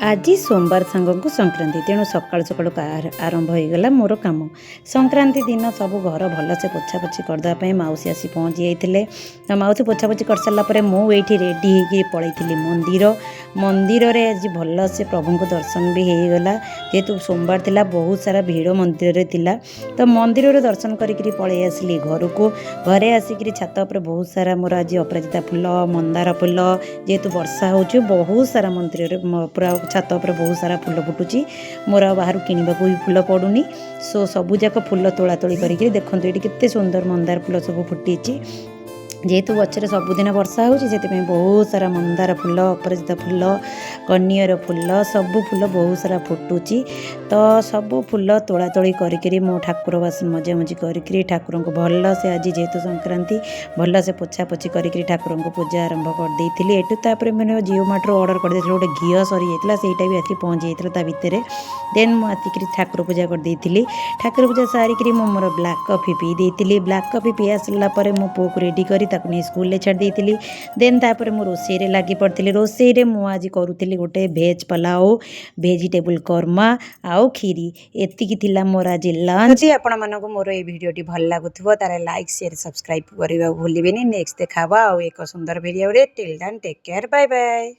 आज सोमवार सांग को संक्रांति तेणु सकाल सकाल आरंभ हो गला मोर काम। संक्रांति दिन सब घर भलसे पोछापोछि करदेवाई मौसी आसी पहुँची जाते। तो मौसी पोछापोछि कर सारापर मुझे रेडी होगी पलैली मंदिर। मंदिर रे आज भलसे प्रभु को दर्शन भी हो गला जेहेतु सोमवार थिला बहुत सारा भीड़ मंदिर रे थिला। तो मंदिर रे दर्शन करी पलि आसली घर को। घरे आसिक छात पर बहुत सारा मोर आज अपराजिता फुल मंदार फुल जेहेतु वर्षा हो बहुत सारा मंदिर रे पूरा छात पर बहुत सारा फुल फुटुची। मोर बाहर किणवा भी फुल पड़ूनी। सो सबूजाक फुल तोला तोली करके देखो ये केते सुंदर मंदार फुल सब फुटी जेहेतु गचर सबुदिन वर्षा हो बहुत सारा मंदार फुल अपराजिता फुल कनियर फुल सबू फुल बहुत सारा फुटुची। तो सबू फुल तोला तोली करी मो ठाकुर बास मजामजी करी ठाकुर को भल से आज जेहेतु संक्रांति भल से पोछापोछि करी ठाकुर को पूजा आरंभ करदे। एटू मैंने जिओ मार्टरू अर्डर कर गोटे घी सरी जाता से भी आसी पहुँची जाता भितर। देन मुझे ठाकुर पूजा करदे। ठाकुर पूजा सारिकी मोर ब्लाक कॉफी पी देती। ब्लाक कॉफी पी आसला मो पु को रेडी करी स्कूल ले छाड़ देती। देन तापर मु रोसई रे लगी पड़ती। रोसई रे मु आज करूली गोटे भेज पुलाव भेजिटेबल कर्मा आउ खीरी एतिकी थिला मोर आज लंच। आपण मानक मोर ए वीडियोटी भल लागुथिबो तारे लाइक शेयर सब्सक्राइब करबा भूलिबेनी। नेक्स्ट देखाबा आउ एक सुंदर वीडियो रे। Till then take care bye bye.